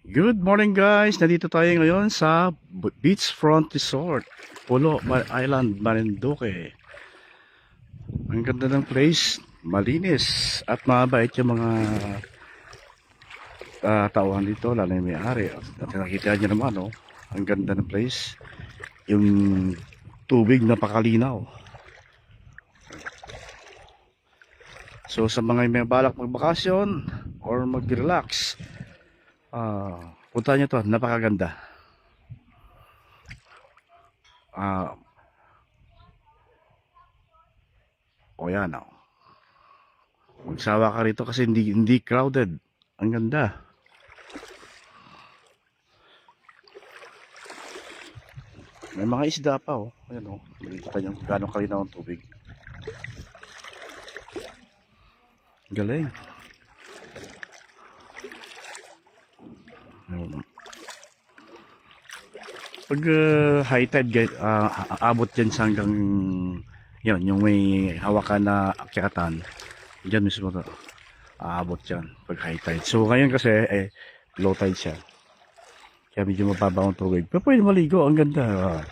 Good morning guys! Nandito tayo ngayon sa Beachfront Resort, Pulo Island, Marinduque. Ang ganda ng place, malinis at mabait yung mga tauhan dito, lalo yung may-ari. At nakikita nyo naman, oh, ang ganda ng place. Yung tubig napakalinaw. So sa mga may balak magbakasyon or mag-relax, punta nyo to, napakaganda. O yan, oh. Magsawa ka rito kasi hindi crowded. Ang ganda. May mga isda pa, oh. Ayan, oh. Makikita nyo kung gaano kalinaw ang tubig. Galing. Pag high tide, abot dyan sa hanggang yun, yung may hawakan na akyatan. Dyan mismo to. Aabot dyan pag high tide. So ngayon kasi, low tide siya. Kaya medyo mababaw ang tubig. Pero pwede maligo, ang ganda.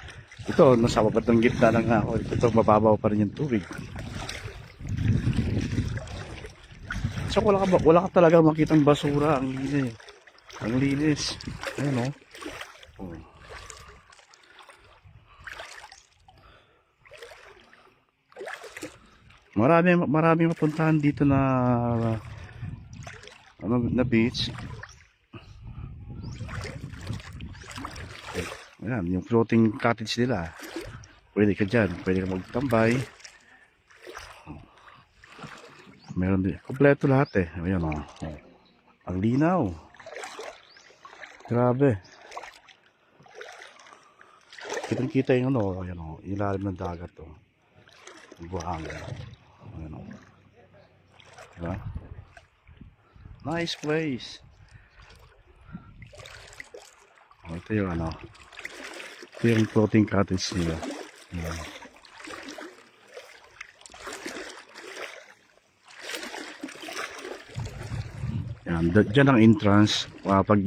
Ito, nasa babat ng gitna lang ako. Ito, mababaw pa rin yung tubig. So wala ka talaga makitang basura. Ang linis. Ang linis. Ayan, oh. Marami mapuntahan dito na beach. Ayan, yung floating cottage nila. Pwede ka dyan, pwede ka magtambay. Meron din, kompleto lahat eh. Ayan, oh. Ang linaw. Grabe. Kitang kita yung ano, ayan, oh, ilalim ng dagat, oh. Buhangin. Ayan, oh. Diba? Nice place. Oh, ito yung ano. Ito yung floating cottage nila. Ayan. Yan, dyan ang entrance. Pag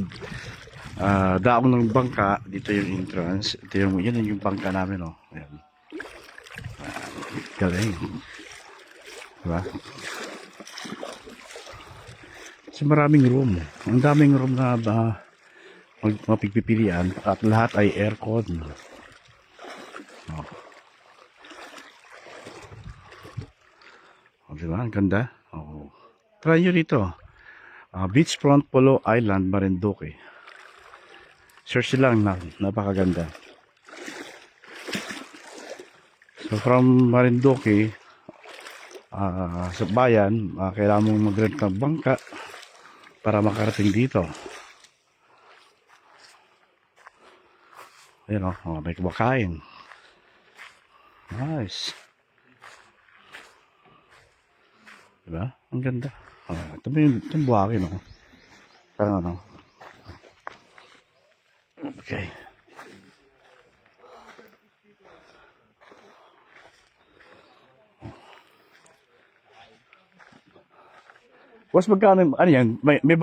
daong ng bangka, dito yung entrance. Ito yung, yan yung bangka namin, oh. Ayan. Galing. Diba? Kasi maraming room. Ang daming room na mapigpipilian at lahat ay aircon. Oh. Oh, diba? Ang ganda. Oh. Try nyo dito. Beachfront Pulo Island, Marinduque. Search lang na. Napakaganda. So from Marinduque, sa bayan, kailangan mong mag-rent ng bangka para makarating dito. Ayan, oh, may kumakain. Nice. Diba? Ang ganda. Ito yung buhakin, oh. Parang ano. Okay. Was magkano, ano yan? May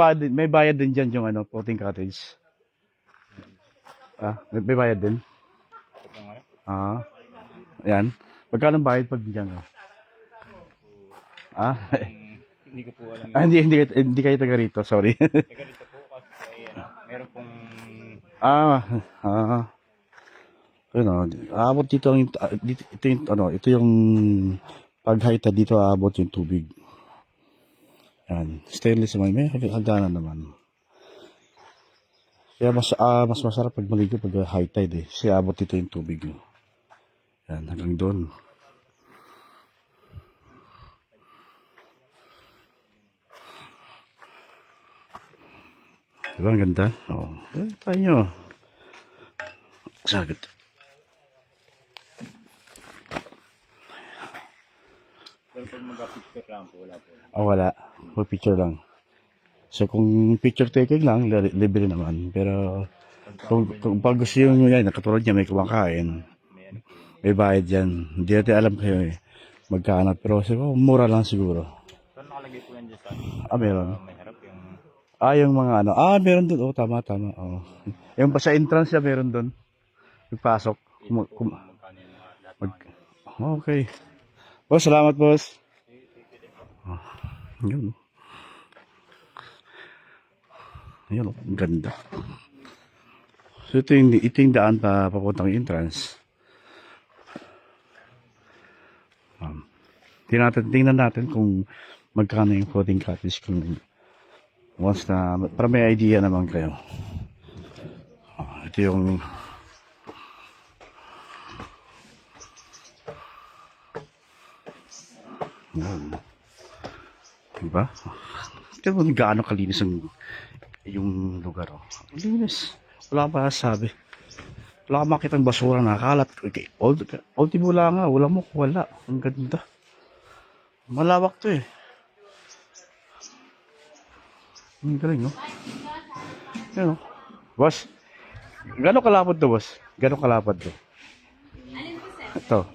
bayad din dyan yung ano, floating cottage. May bayad din. Ayan. Magkano bayad pag dyan? Hindi ko po alam. Hindi kayo taga rito, sorry. Taga dito po kasi meron pong Ano, aabot dito ito yung pag high tide dito aabot yung tubig. Yan, stainless naman, may hagdanan naman. Kaya mas masarap pag maligo pag high tide eh. Kasi aabot dito yung tubig. Yan, hanggang doon. Diba ang ganda? Oo. Tayo nyo. Sagot. pero pag mag-picture lang po, wala po. Wala. For picture lang. So kung picture taking lang, libre naman. Pero kung pag gusto nyo yan, nakatulad niya, may kumakain. May bayad yan. Hindi natin alam kayo eh. Magkano. Pero siguro, mura lang siguro. So nakalagay po yan dyan sa meron. may harap yung Yung mga ano. Meron doon. Oh, tama, tama. Oh. Yung pa sa entrance niya, meron doon. Pagpasok. Magkano yung mga lahat ng ano. Okay. Boss, salamat, boss. Yun. Ayun, ang ganda. So, ito yung daan pa papuntang entrance. Tingnan natin kung magkano yung floating cottage kung once na, para may idea naman kayo. Ito yung yan. Diba? Ito mo gaano kalinis yung lugar. Oh. Linis. Wala pa sabi. Wala ka makitang basura na kalat. Okay. Ultimo lang nga. Wala mo. Wala. Ang ganda. Malawak to eh. Ang galing, no? Yan, no? Boss. Gano'ng kalapad to, boss? Gano'ng kalapad to? Alin po, sir? Ito.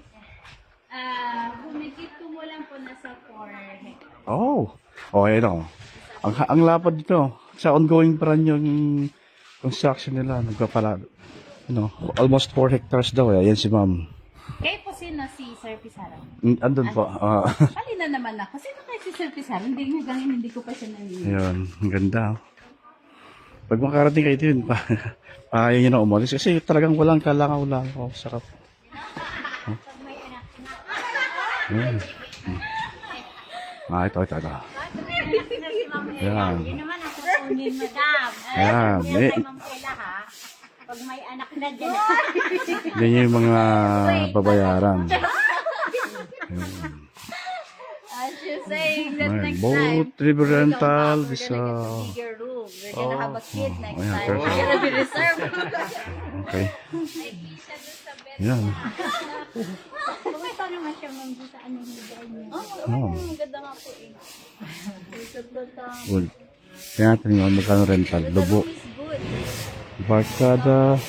Humigit ko mo lang po nasa 4 hectares. Oh. Oh, ayun ako. Ang lapad dito. Sa ongoing pa rin yung construction nila. Nagpapala. Almost 4 hectares daw. Ayan si ma'am. Kayo po sino si Sir Pizarro? Andun po. Pali na naman ako. Sino kayo si Sir Pizarro? Hindi ko pa siya nangyayari. Ayun. Ang ganda. Oh. Pag makarating kayo din, ayaw nyo na umalis. Kasi talagang walang kalangaw-langaw. Oh, sarap. Oh. Ayan. Ito. Ayan. Yun naman ang kukunin, madam. Ayan. Ma'am Kayla, ha? Pag may anak na dyan. Yan yung mga babayaran. As you saying that Ayan. next Boat, time, river rental, we're this, gonna get a bigger room. We're gonna have a kid next ayan, time. perfect. We're gonna be reserved. Okay. Yan. Bumito naman siya, ma'am, sa ano yung bigay niya. Oh. Ang ganda nga po eh. Good. Kaya natin yun, magkano rental. Lubo. It's good. Barkada.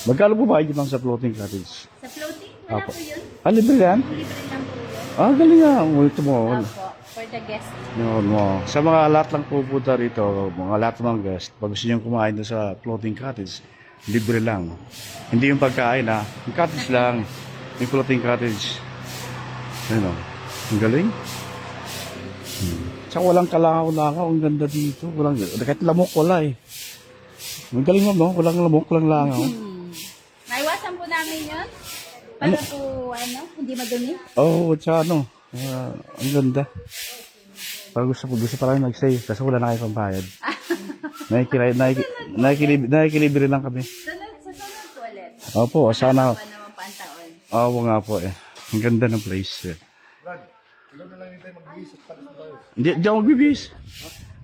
Magkano po ba yun lang sa floating cottage? Sa floating, wala Apo. po yun. Libre yan? Libre lang po yun. Galing nga. Ito mo. Opo, for the guest. Yun mo. Sa mga lahat lang pupunta rito, mga lahat ng guest, pag gusto nyo kumain doon sa floating cottage, libre lang. Hindi yung pagkain ha. Yung cottage lang. Yung floating cottage. Ayun o. Ang galing. Tsaka walang kalangaw-langaw. Ang ganda dito. Walang, kahit lamok wala eh. Ang galing mo, no? Walang lamok, walang langaw. Naiwasan po namin yun. Para po, hindi madumi. Tsaka ang ganda. Pag gusto pa lang mag-save, kasi wala na kayo pambayad. Nakikilibre lang kami. Sa sunod po ulit. Opo, sana. Pa naman pantaon. Oo nga po eh. Ang ganda ng place. Hindi ako magbibis.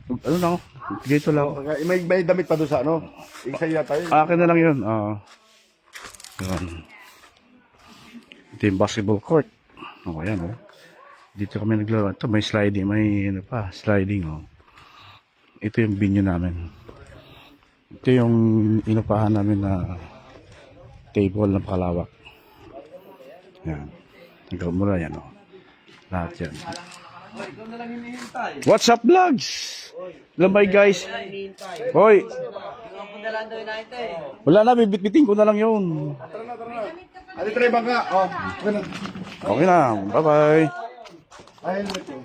Ano lang, dito lang. May damit pa doon sa ano? Isa yata yun. Akin na lang yun. Yun. Ito yung basketball court. Ayan oh. Dito kami naglaro. Ito may sliding. May sliding oh. Ito yung venue namin. Ito yung inupahan namin na table na pakalawak. Yan. Hanggang mula yan oh. Lahat yan. What's up vlogs? Lamay guys. Hoy. Wala na, bibit-biting ko na lang yun. Ano ito rin bangka? Oh, okay na. Okay na, bye bye. Ayun na ito.